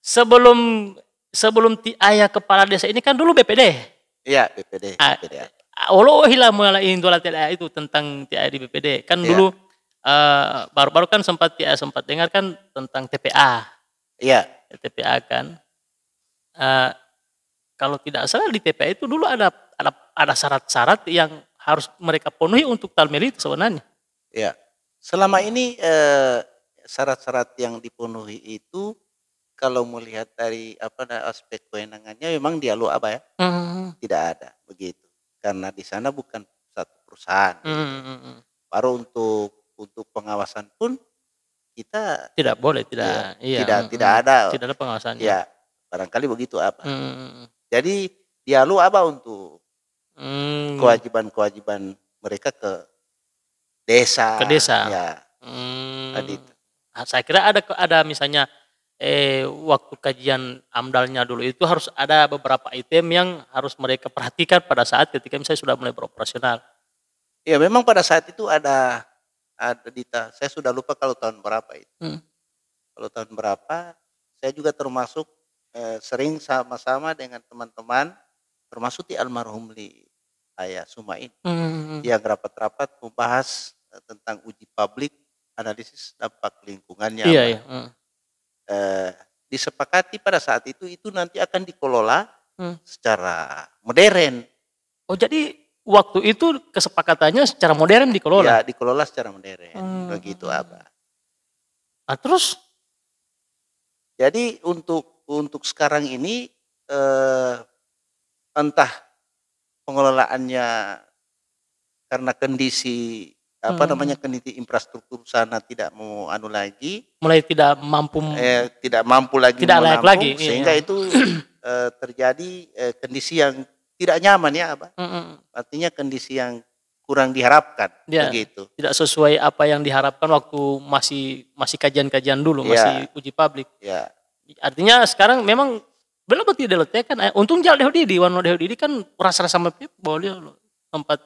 sebelum sebelum ayah kepala desa ini kan dulu BPD. Iya, BPD. Olo hilang mulai indola TDA itu tentang TDA di BPD. Kan dulu baru-baru kan sempat dengar kan tentang TPA. Iya. TPA kan. Kalau tidak salah di TPA itu dulu ada syarat-syarat yang harus mereka penuhi untuk Talmeli itu sebenarnya. Iya. Selama ini syarat-syarat yang dipenuhi itu kalau melihat dari aspek kewenangannya memang dialog ya. Tidak ada begitu. Karena di sana bukan satu perusahaan. Baru untuk pengawasan pun kita tidak boleh, tidak ada. Tidak ada pengawasannya. Ya, barangkali begitu Jadi dialog untuk kewajiban-kewajiban mereka ke desa. Ya. Tadi. Saya kira ada misalnya waktu kajian AMDAL-nya dulu itu harus ada beberapa item yang harus mereka perhatikan pada saat ketika misalnya sudah mulai beroperasional. Ya memang pada saat itu ada Dita, saya sudah lupa kalau tahun berapa itu. Kalau tahun berapa, saya juga termasuk sering sama-sama dengan teman-teman, termasuk di almarhum Ayah Sumain, yang rapat-rapat membahas tentang uji publik, analisis dampak lingkungannya. Disepakati pada saat itu nanti akan dikelola secara modern. Oh jadi waktu itu kesepakatannya secara modern dikelola? Ya dikelola secara modern, begitu terus? Jadi untuk sekarang ini entah pengelolaannya karena kondisi kondisi infrastruktur sana tidak mau lagi, mulai tidak mampu lagi tidak layak lagi, sehingga itu terjadi kondisi yang tidak nyaman artinya kondisi yang kurang diharapkan begitu, tidak sesuai apa yang diharapkan waktu masih kajian-kajian dulu, masih uji publik. Artinya sekarang memang belum tidak diletakkan. Untung jalan Dehudidi, Dehudidi kan rasa sama boleh tempat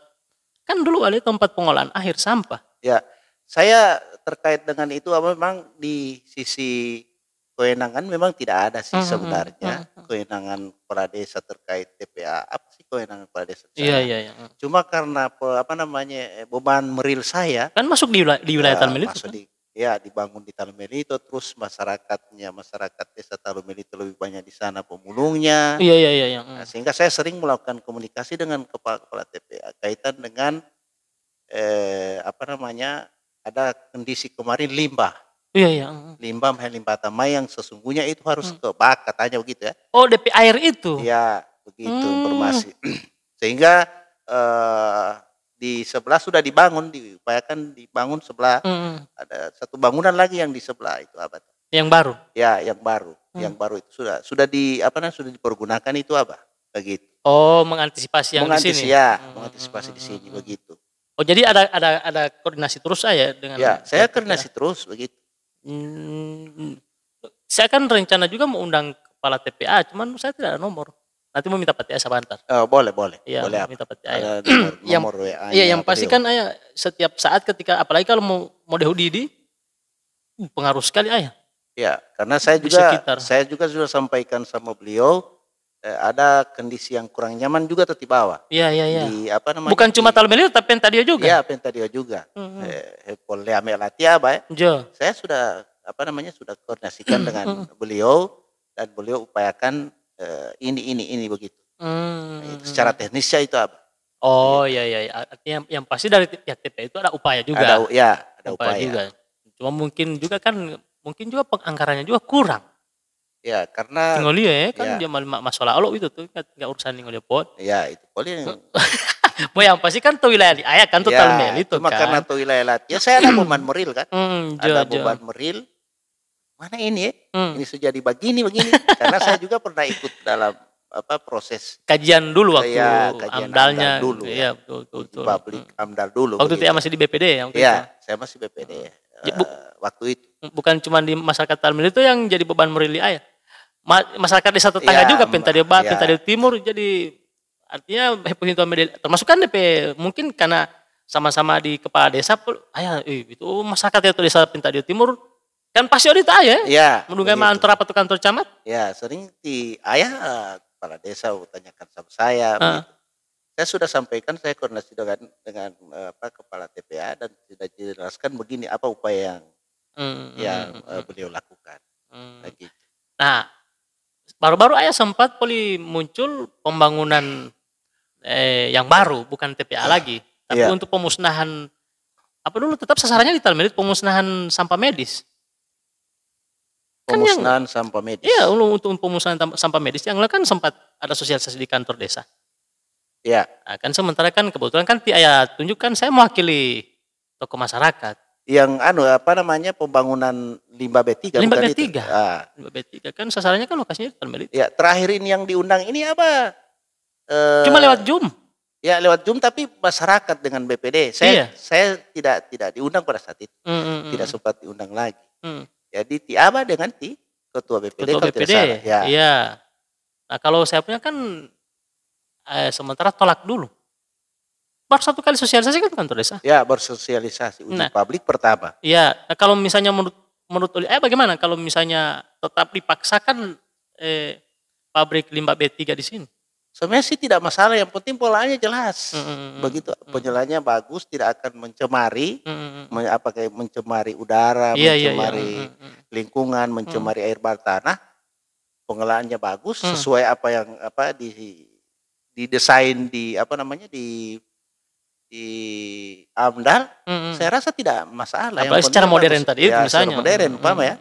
kan dulu ada tempat pengolahan akhir sampah. Ya, saya terkait dengan itu memang di sisi kewenangan memang tidak ada sih sebenarnya kewenangan kepala desa terkait TPA. Apa sih kewenangan kepala desa? Iya. Cuma karena beban meril saya kan masuk di wilayah Talmeli itu. Dibangun di Talmeli itu, terus masyarakat desa Talmeli itu lebih banyak di sana pemulungnya. Iya. Nah, sehingga saya sering melakukan komunikasi dengan kepala TPA kaitan dengan ada kondisi kemarin limbah. Iya. Limbah tamai yang sesungguhnya itu harus ke bak, katanya begitu ya. Oh, DP air itu. Iya, begitu informasi. Sehingga di sebelah sudah diupayakan dibangun sebelah. Ada satu bangunan lagi yang di sebelah itu Yang baru. Ya, yang baru. Yang baru itu sudah sudah dipergunakan itu begitu. Oh, mengantisipasi yang di sini. Mengantisipasi di sini begitu. Oh, jadi ada koordinasi terus saya dengan. Ya, saya koordinasi terus begitu. Saya kan rencana juga mau undang kepala TPA, cuman saya tidak ada nomor. Nanti mau minta PTA sebentar. Boleh. Iya, boleh minta PTA. Ada nomor WA. Iya, yang pasti kan ayah setiap saat ketika apalagi kalau mau Dehudidi pengaruh sekali ayah. Ya, karena saya juga sudah sampaikan sama beliau ada kondisi yang kurang nyaman juga di bawah. Iya. Di bukan cuma Talmeli tapi Pentadio juga. Iya, Pentadio juga. Polda Melatia saya sudah sudah koordinasikan dengan beliau dan beliau upayakan ini begitu. Secara teknisnya itu Oh iya. Artinya yang pasti dari pihak TPA itu ada upaya juga. Ada upaya juga. Cuma mungkin juga penganggarannya juga kurang. Ya, karena Ngolia kan dia masalah Allah itu tuh enggak urusan Ngolia pot. Ya, itu boleh. Mau yang pasti kan tuh wilayah di ayah kan tuh Talmeli itu cuma kan. Karena tuh wilayah Latia saya ada beban meril kan. Ada beban meril. Mana ini Ini sudah jadi begini. Karena saya juga pernah ikut dalam proses kajian dulu waktu AMDAL-nya dulu. Iya, betul. Publik AMDAL dulu. Waktu itu masih di BPD ya? Iya, saya masih BPD. Waktu itu. Bukan cuma di masyarakat Talmeli itu yang jadi beban meril ayah. Masyarakat desa tetangga juga Pentadio Barat, Pentadio Timur, jadi artinya termasuk kan DP mungkin karena sama-sama di kepala desa ayah itu masyarakat itu desa Pentadio Timur Kan pasti audit ayah ya. Menunggu antara apa kantor camat? Ya, sering di ayah kepala desa tanyakan sama saya. Saya sudah sampaikan, saya koordinasi dengan kepala TPA dan sudah jelaskan begini apa upaya yang beliau lakukan. Gitu. Nah, baru-baru ayah sempat muncul pembangunan yang baru, bukan TPA lagi, tapi untuk pemusnahan apa dulu tetap sasarannya di Talmelit, pemusnahan sampah medis. Pemusnahan sampah medis. Iya, untuk pemusnahan sampah medis yang kan sempat ada sosialisasi di kantor desa. Iya. Nah, kan sementara kan kebetulan kan ayah tunjukkan saya mewakili tokoh masyarakat. Yang pembangunan limbah B3. Limbah B3. Limbah B3 kan sasarannya kan lokasinya di Talmelit. Ya, terakhir ini yang diundang ini apa? Cuma lewat Zoom. Ya, lewat Zoom tapi masyarakat dengan BPD. Saya tidak diundang pada saat itu. Tidak sempat diundang lagi. Jadi Tiaba dengan ketua BPD. Ketua BPD. Iya. Nah, kalau saya punya kan sementara tolak dulu. Baru satu kali sosialisasi kan kantor desa. Ya, bersosialisasi uji publik pertama. Iya. Nah, kalau misalnya menurut bagaimana kalau misalnya tetap dipaksakan pabrik limbah B3 di sini? Sebenarnya sih tidak masalah, yang penting polanya jelas. Begitu penjelasannya bagus, tidak akan mencemari, mencemari udara, mencemari lingkungan, mencemari air bawah tanah. Pengelolaannya bagus, sesuai apa yang didesain di AMDAL. Saya rasa tidak masalah. Apalagi secara modern tadi misalnya. Secara modern ya.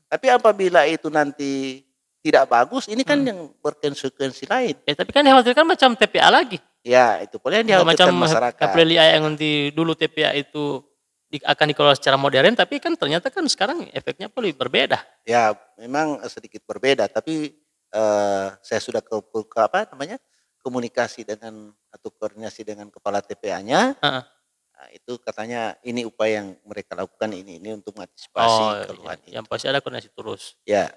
Tapi apabila itu nanti tidak bagus, ini kan yang berkonsekuensi lain. Tapi kan dikhawatirkan macam TPA lagi. Ya, itu boleh dikhawatirkan masyarakat. Aprili yang nanti dulu TPA itu akan dikelola secara modern, tapi kan ternyata kan sekarang efeknya boleh berbeda. Ya, memang sedikit berbeda, tapi saya sudah komunikasi dengan atau koordinasi dengan kepala TPA-nya. Nah, itu katanya ini upaya yang mereka lakukan ini untuk mengantisipasi keluhan itu. Yang pasti ada koordinasi terus. Ya.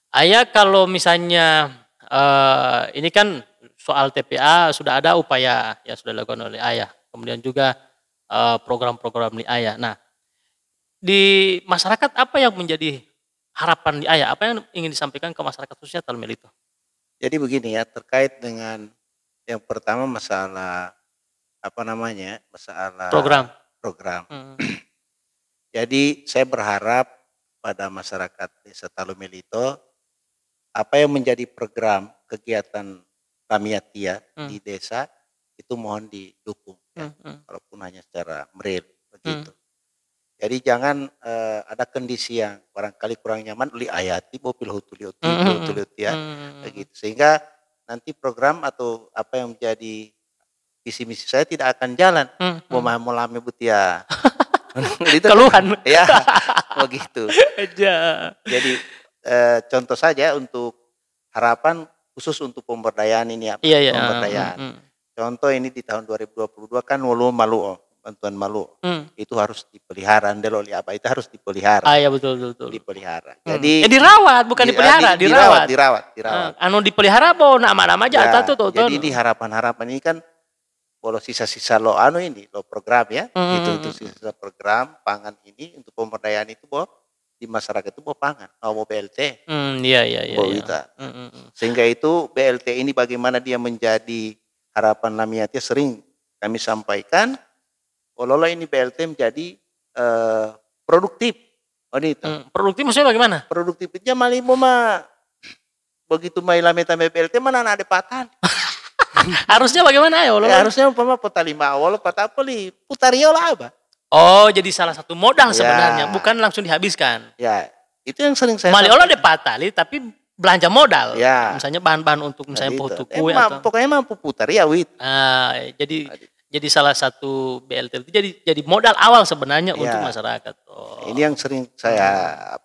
Ayah kalau misalnya ini kan soal TPA sudah ada upaya yang sudah dilakukan oleh ayah, kemudian juga program-program di ayah. Nah, di masyarakat apa yang menjadi harapan di ayah? Apa yang ingin disampaikan ke masyarakat khususnya Talmelit itu? Jadi begini ya, terkait dengan yang pertama masalah masalah program. Jadi saya berharap pada masyarakat desa Talmelit apa yang menjadi program kegiatan Lamiatia di desa itu mohon didukung ya. Walaupun hanya secara real begitu. Jadi jangan ada kondisi yang barangkali kurang nyaman li ayati bopil hutulioti ya begitu, sehingga nanti program atau apa yang menjadi visi misi saya tidak akan jalan. Mau lame butia keluhan ya begitu. Jadi contoh saja untuk harapan khusus untuk pemberdayaan ini pemberdayaan. Contoh ini di tahun 2022 kan bantuan malu itu harus dipelihara, ndeloli apa itu harus dipelihara. Iya betul. Dipelihara. Jadi dirawat bukan dipelihara, dirawat. Dipelihara nama aja tuh. Jadi di harapan ini kan kalau sisa-sisa lo program ya, itu sisa program pangan ini untuk pemberdayaan itu di masyarakat itu pangan, mau BLT. Iya. Sehingga itu BLT ini bagaimana dia menjadi harapan Lamiatia sering kami sampaikan, kalau ini BLT menjadi produktif. Produktif maksudnya bagaimana? Produktifnya begitu Lameta BLT mana ada patan. Harusnya bagaimana ya? Harusnya peta 5 awal peta peli putario lah apa? Oh, jadi salah satu modal sebenarnya, bukan langsung dihabiskan. Ya, itu yang sering saya. Maliola de patali tapi belanja modal. Ya. Misalnya bahan-bahan untuk misalnya foto kue atau. Pokoknya mampu putar ya jadi salah satu BLT itu jadi modal awal sebenarnya untuk masyarakat. Ini yang sering saya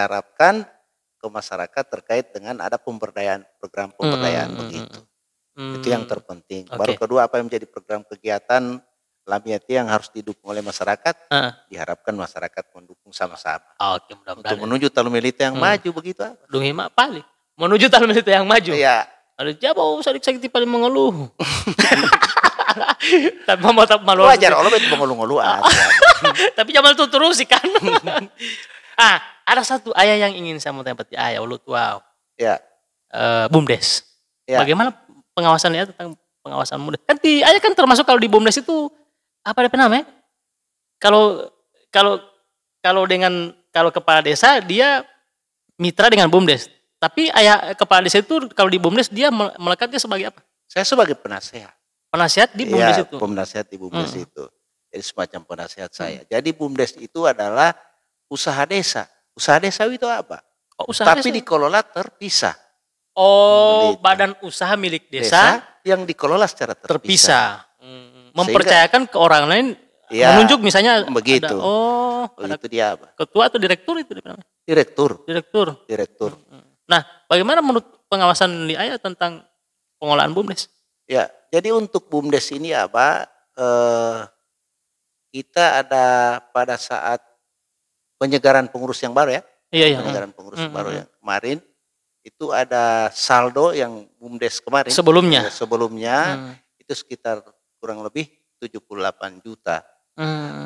harapkan ke masyarakat terkait dengan ada pemberdayaan, program pemberdayaan begitu. Itu yang terpenting. Baru kedua apa yang menjadi program kegiatan Lamiatia yang harus didukung oleh masyarakat, diharapkan masyarakat mendukung sama-sama. Oke, mudah-mudahan. Untuk menuju Talmelit yang maju begitu. Dunghima paling menuju Talmelit yang maju. Iya. Ada jabo sadik paling mengeluh. Tapi mau malu. Wajar Allah itu mengulu-ngulu aja. Tapi jangan tuh terus sih kan. Ada satu ayah yang ingin saya mau tanya pada ayah ulu tua. Ya. BUMDes. Ya. Bagaimana pengawasannya tentang pengawasan BUMDes? Kan ayah kan termasuk kalau di BUMDes itu apa namanya? Kalau kepala desa dia mitra dengan BUMDes. Tapi ayah kepala desa itu kalau di BUMDes dia melekatnya sebagai apa? Saya sebagai penasehat. Penasehat di BUMDes itu? Penasehat di BUMDes itu. Jadi semacam penasehat saya. Jadi BUMDes itu adalah usaha desa. Usaha desa itu apa? Tapi dikelola terpisah. Oh, badan usaha milik desa yang dikelola secara terpisah. Mempercayakan ke orang lain, menunjuk misalnya begitu. Ada itu dia apa? Ketua atau direktur itu namanya? Direktur. Nah, bagaimana menurut pengawasan di ayah tentang pengolahan BUMDes? Ya, jadi untuk BUMDes ini apa? Kita ada pada saat penyegaran pengurus yang baru ya. Iya. Penyegaran pengurus baru yang kemarin itu ada saldo yang BUMDes kemarin. Sebelumnya itu sekitar kurang lebih 78 juta.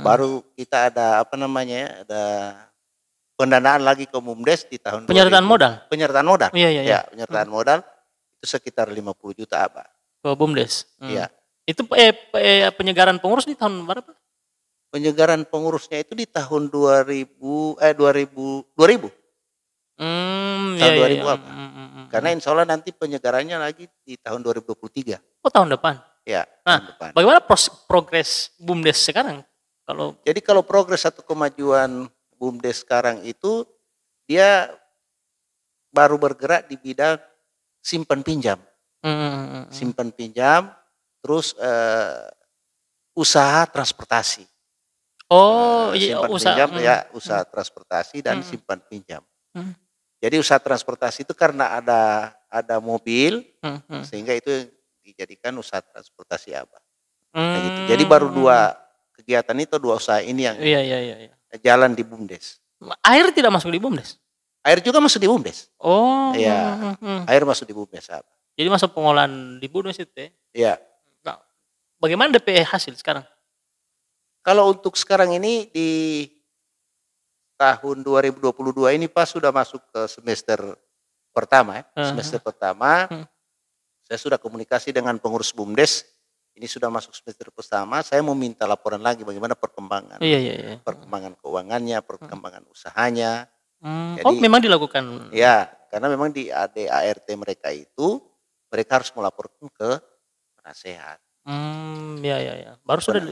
Baru kita ada ada pendanaan lagi ke BUMDes di tahun penyertaan modal. Iya. Penyertaan modal itu sekitar 50 juta apa? Ke BUMDes. Iya. Itu penyegaran pengurus di tahun berapa? Penyegaran pengurusnya itu di tahun 2000. Tahun 2000 apa? Karena insya Allah nanti penyegarannya lagi di tahun 2023. Oh, tahun depan? Ya, tahun depan. Bagaimana progres BUMDes sekarang? Jadi kalau progres atau kemajuan BUMDes sekarang itu, dia baru bergerak di bidang simpan pinjam. Simpan pinjam, terus usaha transportasi. Usaha transportasi dan simpan pinjam. Jadi usaha transportasi itu karena ada mobil, sehingga itu dijadikan usaha transportasi apa. Gitu. Jadi baru dua kegiatan itu, dua usaha ini yang jalan di BUMDes. Air tidak masuk di BUMDes? Air juga masuk di BUMDes. Oh. Iya. Air masuk di BUMDes apa. Jadi masuk pengolahan di BUMDes itu ya? Iya. Nah, bagaimana DP hasil sekarang? Kalau untuk sekarang ini di tahun 2022 ini Pak sudah masuk ke semester pertama ya. Semester pertama saya sudah komunikasi dengan pengurus BUMDes. Ini sudah masuk semester pertama, saya mau minta laporan lagi bagaimana perkembangan. Perkembangan keuangannya, perkembangan usahanya. Jadi, memang dilakukan? Ya, karena memang di ADART mereka itu mereka harus melaporkan ke penasehat. Baru sudah.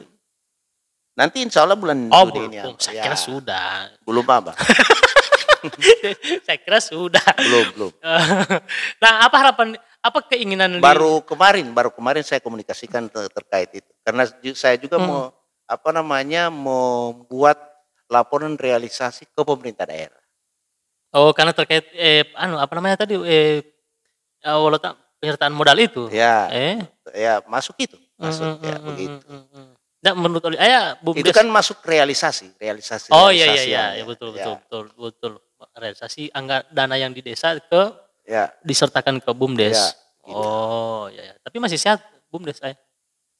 Nanti insya Allah bulan Juni ini. Saya kira sudah. Belum apa? Saya kira sudah. Belum. Nah, apa keinginan? Baru kemarin saya komunikasikan terkait itu. Karena saya juga mau membuat laporan realisasi ke pemerintah daerah. Oh, karena terkait penyertaan modal itu. Ya. Masuk itu. Begitu. Nah, menurut ayah BUMDes itu kan masuk realisasi. Oh iya, betul. Realisasi dana yang di desa disertakan ke BUMDes. Gitu. Oh iya. Tapi masih sehat BUMDes ayah?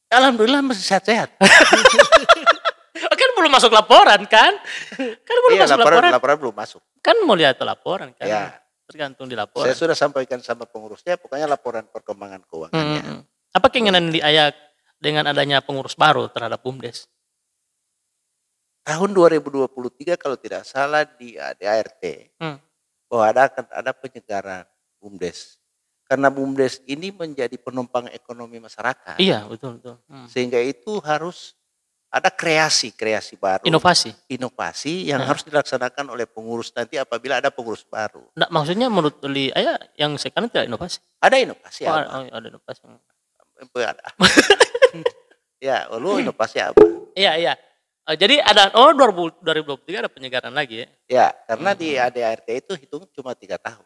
Alhamdulillah masih sehat. Kan belum masuk laporan kan? Laporan belum masuk. Kan mau lihat laporan kan? Ya. Tergantung di laporan. Saya sudah sampaikan sama pengurusnya, pokoknya laporan perkembangan keuangannya. Apa keinginan di ayah dengan adanya pengurus baru terhadap BUMDes? Tahun 2023 kalau tidak salah di ADART bahwa ada penyegaran BUMDes. Karena BUMDes ini menjadi penopang ekonomi masyarakat. Iya, betul. Sehingga itu harus ada kreasi baru. Inovasi yang harus dilaksanakan oleh pengurus nanti apabila ada pengurus baru. Nah, maksudnya menurut ayah yang sekarang tidak inovasi? Ada inovasi. Ada inovasi. Ada. Ya, lalu inovasi apa? Iya. Jadi ada 2023 ada penyegaran lagi ya? Ya, karena di ADART itu hitung cuma 3 tahun.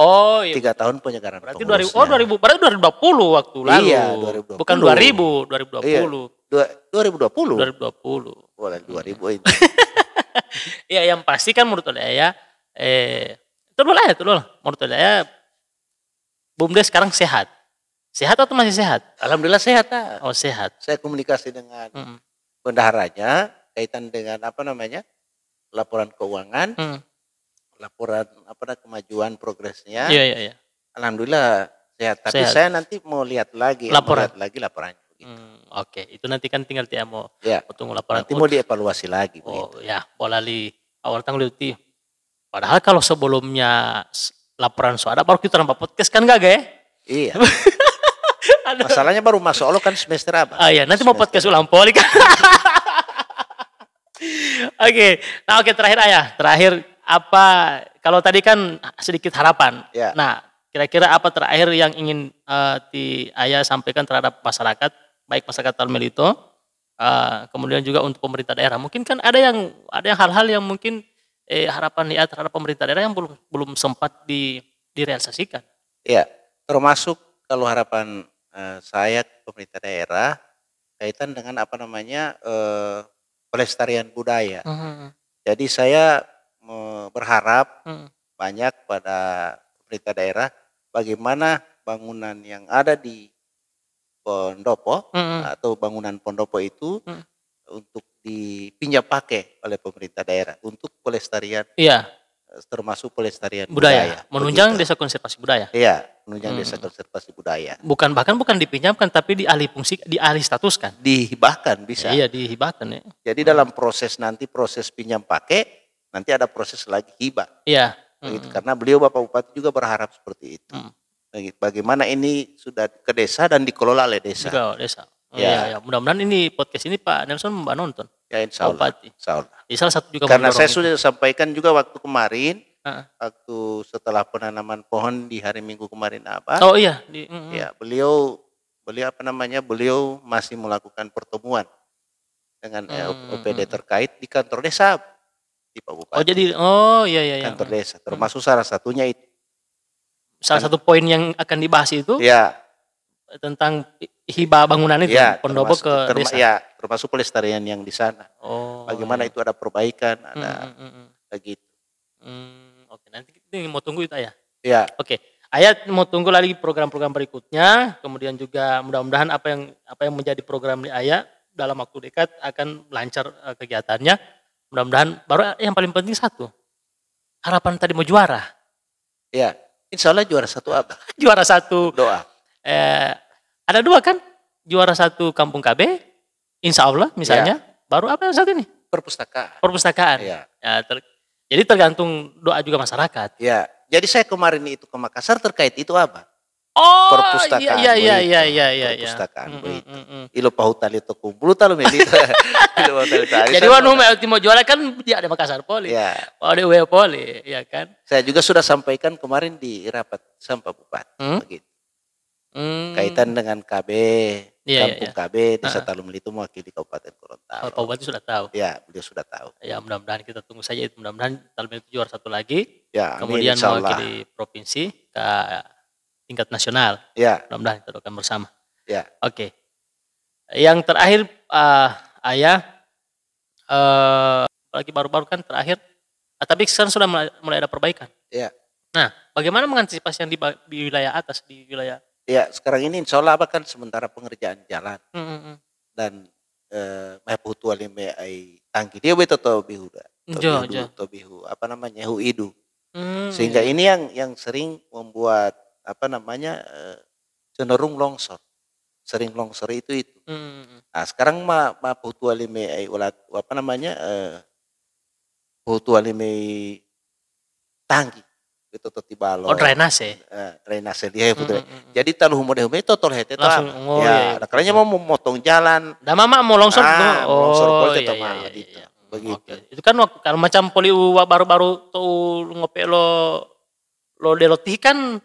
Oh iya. 3 tahun penyegaran. Berarti 2020 waktu lalu. Iya, 2020. Bukan 2020. Iya, 2020. 2020. Boleh 2000 ini. Iya, yang pasti kan menurut ayah itu dulu. Menurut ayah BUMDes sekarang sehat. Sehat atau masih sehat? Alhamdulillah sehat. Oh sehat. Saya komunikasi dengan bendaharanya kaitan dengan laporan keuangan, laporan kemajuan progresnya. Iya. Alhamdulillah sehat. Tapi saya nanti mau lihat lagi laporannya. Oke, itu nanti kan tinggal dia mau tunggu laporan. Nanti mau dievaluasi lagi. Oh ya, boleh awal tanggal itu. Padahal kalau sebelumnya laporan ada baru kita nampak podcast kan gak ya? Iya. Masalahnya baru masuk Allah kan semester apa? Iya, nanti mau podcast ulang poli kan. Oke, terakhir Ayah. Terakhir apa, kalau tadi kan sedikit harapan. Ya. Nah, kira-kira apa terakhir yang ingin Ayah sampaikan terhadap masyarakat, baik masyarakat Talmelito, kemudian juga untuk pemerintah daerah. Mungkin kan ada hal-hal yang mungkin harapan ya terhadap pemerintah daerah yang belum sempat direalisasikan. Iya, termasuk kalau harapan saya pemerintah daerah kaitan dengan pelestarian budaya. Jadi saya berharap banyak pada pemerintah daerah bagaimana bangunan yang ada di Pondopo atau bangunan Pondopo itu untuk dipinjam pakai oleh pemerintah daerah untuk pelestarian. Iya. Termasuk pelestarian budaya. Menunjang desa konservasi budaya. Iya, menunjang desa konservasi budaya. Bukan dipinjamkan tapi dialih statuskan. Dihibahkan bisa. Iya, dihibahkan ya. Jadi dalam proses pinjam pakai nanti ada proses lagi hibah. Iya. Begitu. Karena beliau Bapak Bupati juga berharap seperti itu. Bagaimana ini sudah ke desa dan dikelola oleh desa. Desa. Ya. Mudah-mudahan ini podcast ini Pak Nelson Mbak nonton. Ya insya Allah. Salah satu juga karena saya sudah sampaikan juga waktu kemarin, waktu setelah penanaman pohon di hari Minggu kemarin Oh iya. Ya beliau masih melakukan pertemuan dengan OPD terkait di kantor desa di Pak Bupati. Iya. Kantor desa, termasuk salah satunya itu. Salah satu poin yang akan dibahas itu. Ya. Tentang hibah bangunan itu, Pondopo ke desa. Ya, termasuk pelestarian yang di sana. Bagaimana itu ada perbaikan, ada begitu. Oke, nanti ini mau tunggu itu Ayah. Ya. Oke, Ayah mau tunggu lagi program-program berikutnya. Kemudian juga mudah-mudahan apa yang menjadi program di Ayah dalam waktu dekat akan lancar kegiatannya. Mudah-mudahan baru yang paling penting satu. Harapan tadi mau juara. Ya, insya Allah juara satu apa? Juara satu. Doa. Ada dua kan, juara satu Kampung KB, insya Allah misalnya, baru apa yang satu ini? Perpustakaan. Ya. Jadi tergantung doa juga masyarakat. Ya, jadi saya kemarin itu ke Makassar terkait itu apa? Perpustakaan. Iya. Perpustakaan begitu. Ilo pahutali to kumpul talo melita. Jadi wanu mau juara kan dia ada Makassar Poli. Ya. Ada UW Poli, ya kan? Saya juga sudah sampaikan kemarin di rapat sama Bupati begitu. Kaitan dengan KB, Kampung KB, Desa Talmelito mewakili Kabupaten Gorontalo. Pak Bupati sudah tahu? Ya, beliau sudah tahu. Ya, mudah-mudahan kita tunggu saja itu. Mudah-mudahan Talmelito juara satu lagi. Ya, kemudian mewakili provinsi ke tingkat nasional. Ya. Mudah-mudahan kita doakan bersama. Ya. Oke. Yang terakhir, Ayah, lagi baru-baru kan terakhir, tapi sekarang sudah mulai ada perbaikan. Ya. Nah, bagaimana mengantisipasi yang di wilayah atas, di wilayah? Ya, sekarang ini insya Allah kan sementara pengerjaan jalan dan maputu alime ai tangki dia beto to bihu huidu. Sehingga ini yang sering membuat cenderung longsor. Sering longsor itu. Nah, sekarang maputu alime ai putu alime tangki. Itu tibalo. Drainase. Drainase dia putu. Jadi taluh model itu tol hete ta. Ya, karena mau memotong jalan. Da mama mau longsor longsor pol itu gitu. Begitu. Itu kan kalau macam poli baru-baru tuh ngope lo deloti kan.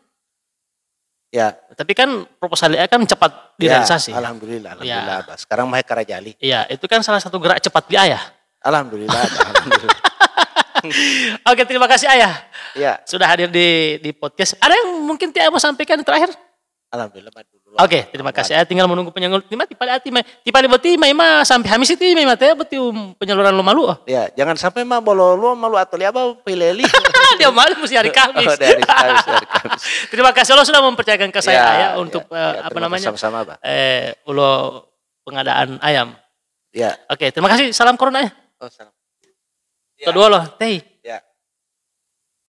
Ya. Tapi kan proposalnya kan cepat direalisasi. Ya, alhamdulillah. Sekarang mah Karajali. Iya, itu kan salah satu gerak cepat di Ayah. Alhamdulillah. Oke, terima kasih Ayah. Ya. Sudah hadir di podcast. Ada yang mungkin Tia mau sampaikan terakhir? Alhamdulillah dulu. Oke, terima kasih. Tinggal menunggu penyaluran timah tipali boti mah sampai hamis itu mah teh beti penyaluran lo malu. Ya, jangan sampai mah bolo lo malu atau liaba pileli. Dia malu mesti hari Kamis. Hari Kamis. Terima kasih Allah sudah mempercayakan ke saya ya untuk apa namanya? Sama-sama, Pak. Ulo pengadaan ayam. Ya. Oke, terima kasih. Salam corona ya. Oh, salam. Kedua loh, teh.